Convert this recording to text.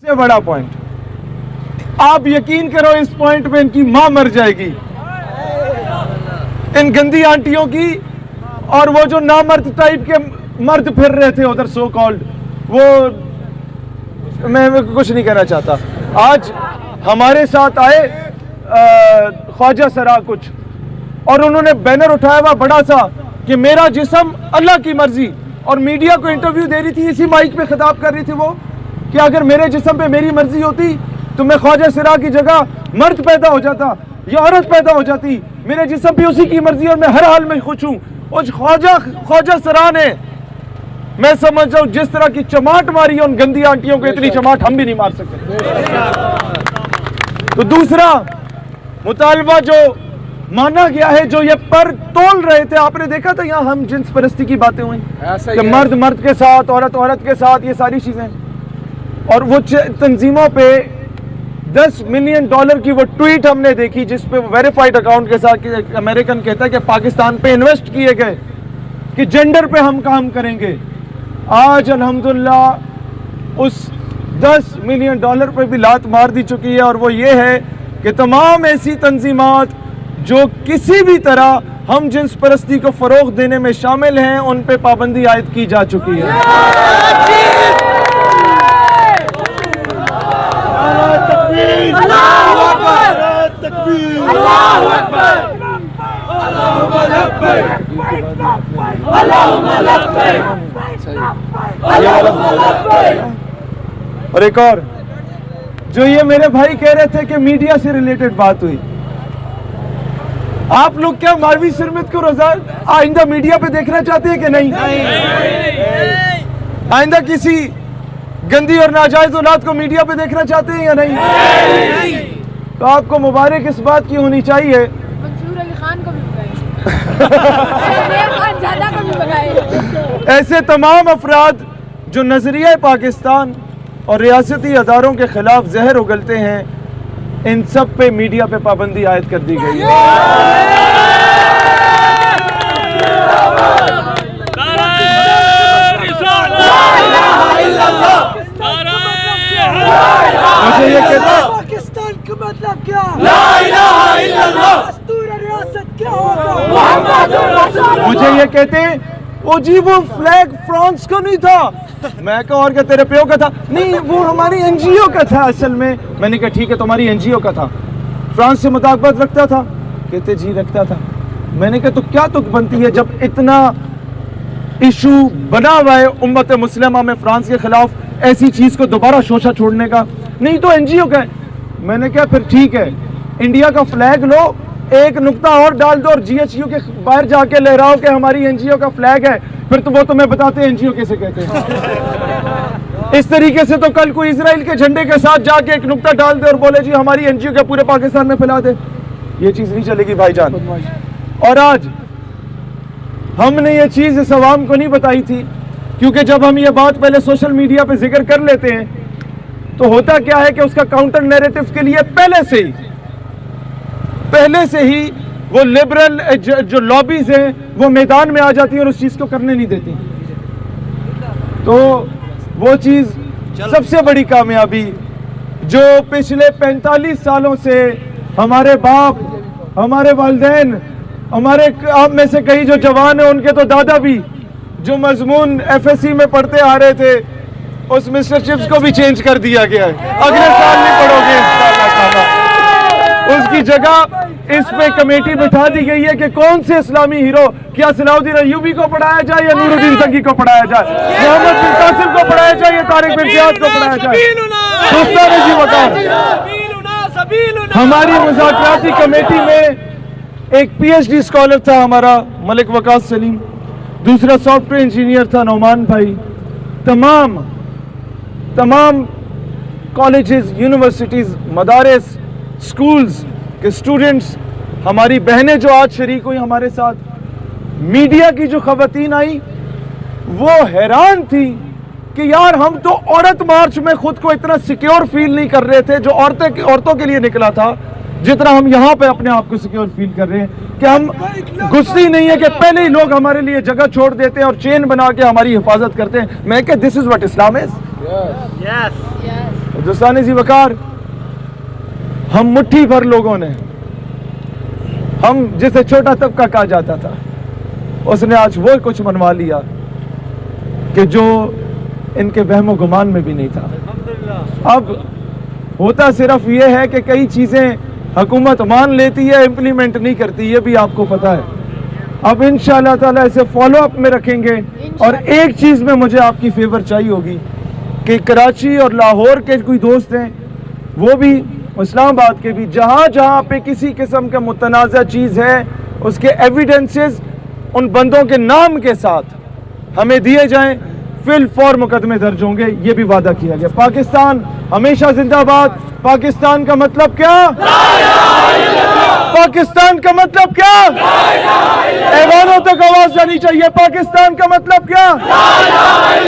سے بڑا پوائنٹ, آپ یقین کرو اس پوائنٹ پہ ان کی ماں مر جائے گی, ان گندی آنٹیوں کی, اور وہ جو نامرد ٹائپ کے مرد پھر رہے تھے ادھر سو کالڈ, وہ میں کچھ نہیں کہنا چاہتا. آج ہمارے ساتھ آئے خواجہ سرا کچھ, اور انہوں نے بینر اٹھایا ہوا بڑا سا کہ میرا جسم اللہ کی مرضی, اور میڈیا کو انٹرویو دے رہی تھی, اسی مائک پہ خطاب کر رہی تھی وہ کہ اگر میرے جسم پہ میری مرضی ہوتی تو میں خواجہ سرا کی جگہ مرد پیدا ہو جاتا یا عورت پیدا ہو جاتی, میرے جسم پہ اسی کی مرضی اور میں ہر حال میں خوش ہوں. اور خواجہ سرا نے, میں سمجھتا ہوں جس طرح کی چماٹ ماری ہے ان گندی آنٹیوں کو, اتنی چماٹ ہم بھی نہیں مار سکتے. تو دوسرا مطالبہ جو مانا گیا ہے, جو یہ پر تول رہے تھے, آپ نے دیکھا تھا یہاں ہم جنس پرستی کی باتیں ہوئیں کہ مرد مرد کے ساتھ, عورت عورت کے ساتھ, یہ ساری چیزیں, اور وہ تنظیموں پہ $10 ملین کی وہ ٹویٹ ہم نے دیکھی جس پہ ویریفائڈ اکاؤنٹ کے ساتھ امریکن کہتا ہے کہ پاکستان پہ انویسٹ کیے گئے کہ جینڈر پہ ہم کام کریں گے. آج الحمدللہ اس $10 ملین پہ بھی لات مار دی چکی ہے, اور وہ یہ ہے کہ تمام ایسی تنظیمات جو کسی بھی طرح ہم جنس پرستی کو فروغ دینے میں شامل ہیں, ان پہ پابندی عائد کی جا چکی ہے. اور ایک اور جو یہ میرے بھائی کہہ رہے تھے کہ میڈیا سے ریلیٹڈ بات ہوئی, آپ لوگ کیا ماروی سرمت کو آئندہ میڈیا پہ دیکھنا چاہتے ہیں کہ نہیں؟ آئندہ کسی گندی اور ناجائز اولاد کو میڈیا پہ دیکھنا چاہتے ہیں یا نہیں؟ تو آپ کو مبارک اس بات کی ہونی چاہیے, منصور علی خان کو بھی بگائے, ایسے تمام افراد جو نظریہ پاکستان اور ریاستی اداروں کے خلاف زہر اگلتے ہیں, ان سب پہ میڈیا پہ پابندی عائد کر دی گئی ہے. مجھے یہ کہتے پاکستان کا مطلب کیا؟ لا الہ الا اللہ. دستور ریاست کیا ہوگا؟ مجھے یہ کہتے ہیں وہ جی وہ فلیگ فرانس کا نہیں تھا, میں کہا اور کیا تیرے پیو کا تھا؟ نہیں وہ ہماری این جی او کا تھا اصل میں. میں نے کہا ٹھیک ہے تمہاری این جی او کا تھا, فرانس سے مطابقت رکھتا تھا؟ کہتے جی رکھتا تھا. میں نے کہا تو کیا تک بنتی ہے جب اتنا ایشو بنا ہوا ہے امت مسلمہ میں فرانس کے خلاف ایسی چیز کو دوبارہ شوشہ چھوڑنے کا؟ نہیں تو این جی او کا ہے. میں نے کہا پھر ٹھیک ہے انڈیا کا فلیگ لو, ایک نقطہ اور ڈال دو اور جی ایچ یو کے باہر جا کے لہراؤ کہ ہماری این جی او کا فلیگ ہے, پھر تو وہ تمہیں بتاتے ہیں این جی او کیسے کہتے ہیں. اس طریقے سے تو کل کوئی اسرائیل کے جھنڈے کے ساتھ جا کے ایک نقطہ ڈال دے اور بولے جی ہماری این جی او کے پورے پاکستان میں پھیلا دے, یہ چیز نہیں چلے گی بھائی جان. اور آج ہم نے یہ چیز اس عوام کو نہیں بتائی تھی, کیونکہ جب ہم یہ بات پہلے سوشل میڈیا پہ ذکر کر لیتے ہیں تو ہوتا کیا ہے کہ اس کا کاؤنٹر نیریٹو کے لیے پہلے سے ہی وہ لبرل جو لابیز ہیں وہ میدان میں آ جاتی ہیں اور اس چیز کو کرنے نہیں دیتی. تو وہ چیز سب سے بڑی کامیابی جو پچھلے 45 سالوں سے ہمارے باپ, ہمارے والدین, ہمارے آپ میں سے کئی جو جوان ہیں ان کے تو دادا بھی جو مضمون ایف ایس سی میں پڑھتے آ رہے تھے, اس مسٹر چپس کو بھی چینج کر دیا گیا ہے. اگلے سال نہیں پڑھو گے انشاءاللہ تعالی. اس کی جگہ اس پہ کمیٹی بٹھا دی گئی ہے کہ کون سے اسلامی ہیرو, کیا صلاح الدین ایوبی کو پڑھایا جائے یا نور الدین زنگی کو پڑھایا جائے, محمد بن قاسم کو پڑھایا جائے یا طارق بن زیاد کو پڑھایا جائے. دوستان جی وقار, ہماری مذاکراتی کمیٹی میں ایک پی ایچ ڈی اسکالر تھا ہمارا ملک وقاص سلیم, دوسرا سافٹ ویئر انجینئر تھا نعمان بھائی. تمام کالجز, یونیورسٹیز, مدارس, سکولز کے اسٹوڈنٹس, ہماری بہنیں جو آج شریک ہوئی ہمارے ساتھ, میڈیا کی جو خواتین آئی وہ حیران تھی کہ یار ہم تو عورت مارچ میں خود کو اتنا سیکیور فیل نہیں کر رہے تھے جو عورتوں کے لیے نکلا تھا, جتنا ہم یہاں پہ اپنے آپ کو سیکیور فیل کر رہے ہیں کہ ہم غصے نہیں ہے کہ پہلے ہی لوگ ہمارے لیے جگہ چھوڑ دیتے ہیں اور چین بنا کے ہماری حفاظت کرتے ہیں. میں کہ دس از واٹ اسلام از. دوستان ذی وقار، ہم مٹھی بھر لوگوں نے، ہم جسے چھوٹا طبقہ کہا جاتا تھا، اس نے آج وہ کچھ منوا لیا کہ جو ان کے وہم و گمان میں بھی نہیں تھا۔ اب ہوتا صرف یہ ہے کہ کئی چیزیں حکومت مان لیتی ہے، امپلیمنٹ نہیں کرتی، یہ بھی آپ کو پتا ہے۔ اب انشاءاللہ تعالیٰ اسے فالو اپ میں رکھیں گے، اور ایک چیز میں مجھے آپ کی فیور چاہیے ہوگی کہ کراچی اور لاہور کے کوئی دوست ہیں، وہ بھی اسلام آباد کے بھی، جہاں جہاں پہ کسی قسم کا متنازع چیز ہے، اس کے ایویڈنسز ان بندوں کے نام کے ساتھ ہمیں دیے جائیں، فی الفور مقدمے درج ہوں گے، یہ بھی وعدہ کیا گیا۔ پاکستان ہمیشہ زندہ باد۔ پاکستان کا مطلب کیا؟ پاکستان کا مطلب کیا؟ ایوانوں تک آواز جانی چاہیے۔ پاکستان کا مطلب کیا؟